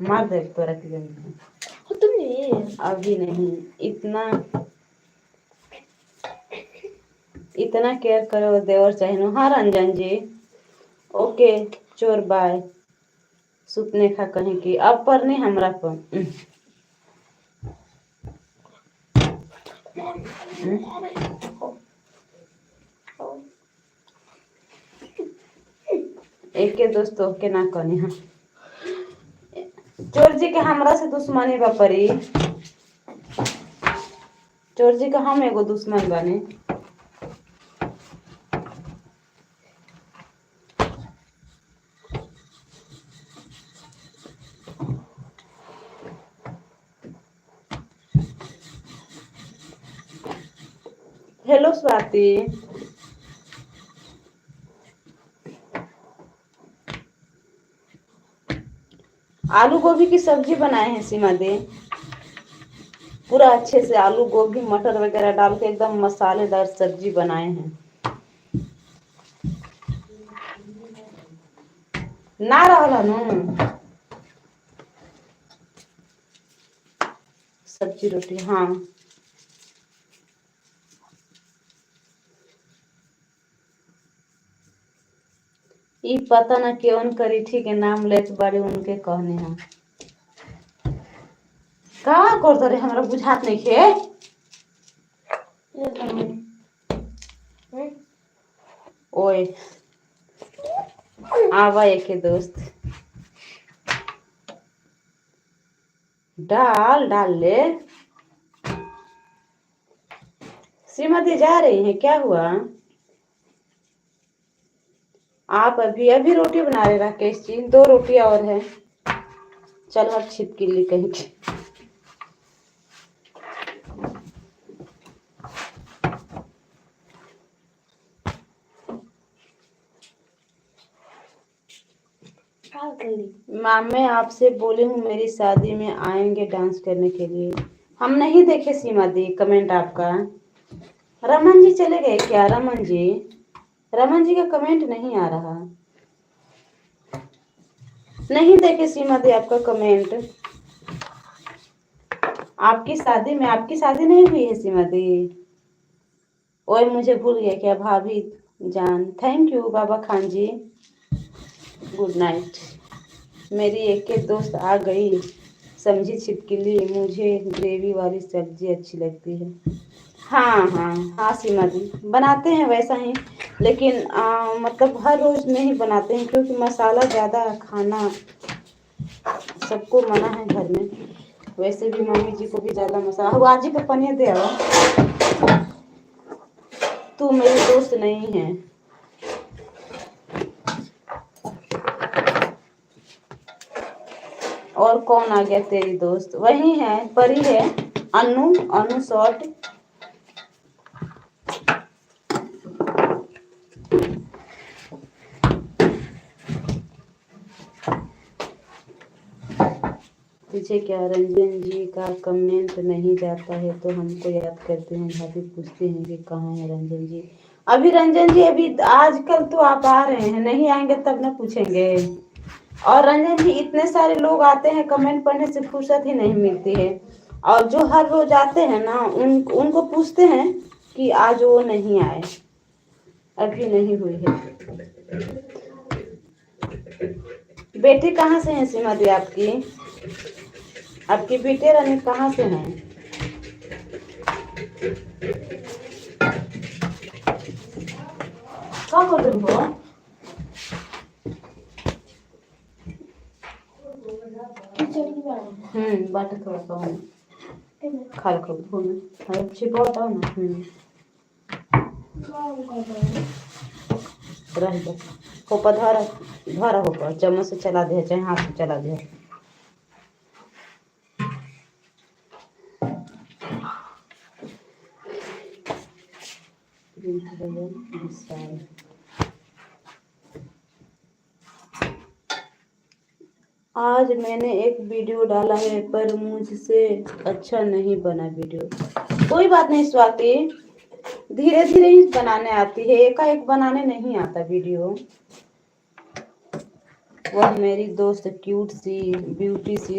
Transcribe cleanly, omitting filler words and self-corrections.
मार दे तो रख देंगे तुमने अभी नहीं। इतना इतना केयर करो देवर चाहिए। हाँ रंजन जी ओके चोर बाय सुतने खा कहीं की अब पर नहीं हमरा पर एक के दोस्तों के ना कनी। हाँ चोर जी के हमरा से दुश्मनी बापरी। चोर जी का हम एगो दुश्मन बने। हेलो स्वाति आलू गोभी की सब्जी बनाए हैं सीमा दे। पूरा अच्छे से आलू गोभी मटर वगैरह डाल के एकदम मसालेदार सब्जी बनाए हैं। ना रहला नु सब्जी रोटी। हाँ ई पता ना कौन करी थी के नाम लेत बारे उनके कहने हैं। का कर दे हमरा बुझात नहीं खे। ओए आवा एक दोस्त डाल डाल ले। श्रीमती जा रही हैं क्या हुआ? आप अभी अभी रोटी बना रहे राकेश जी? 2 रोटियां और है। चलो अब छिपकी ली कहीं की। माँ मैं आपसे बोली हूँ मेरी शादी में आएंगे डांस करने के लिए। हम नहीं देखे सीमा दी कमेंट आपका। रमन जी चले गए क्या? रमन जी का कमेंट नहीं आ रहा। नहीं देखे सीमा दी आपका कमेंट। आपकी शादी नहीं हुई है सीमा दी? ओए मुझे भूल गया क्या भाभी जान। Thank you Baba Khan ji. Good night. मेरी एक दोस्त आ गई समझी छिपकली। मुझे ग्रेवी वाली सब्जी अच्छी लगती है। हाँ हाँ हाँ सीमा दी बनाते हैं वैसा ही लेकिन मतलब हर रोज नहीं बनाते हैं क्योंकि मसाला ज़्यादा खाना सबको मना है घर में। वैसे भी मम्मी जी को भी ज़्यादा मसाला। आज ही का पनीर दे आओ। तू मेरी दोस्त नहीं है। और कौन आ गया तेरी दोस्त? वही है परी है अनु शॉर्ट। तुझे क्या रंजन जी का कमेंट नहीं जाता है तो हमको याद करते हैं। भाभी पूछते हैं कि कहाँ है रंजन जी। अभी रंजन जी अभी आजकल तो आप आ रहे हैं नहीं आएंगे तब ना पूछेंगे। और रंजन जी इतने सारे लोग आते हैं कमेंट पढ़ने से फुर्सत ही नहीं मिलती है। और जो हर रोज आते हैं ना उनको पूछते हैं कि आज वो नहीं आए। अभी नहीं हुई है। बेटी कहाँ से है सीमा दी आपकी? आपकी बेटे रानी कहाँ से हैं? क्या कर रही हो? बाट थोड़ा सा खा लो धो छिपाता ना। रह दो होपा धरा होपा चम्मच से चला दे चाहे हाथ से चला दे। आज मैंने एक वीडियो डाला है पर मुझसे अच्छा नहीं बना वीडियो। कोई बात नहीं स्वाति धीरे धीरे ही बनाने आती है एकाएक बनाने नहीं आता वीडियो। वह मेरी दोस्त क्यूट सी ब्यूटी सी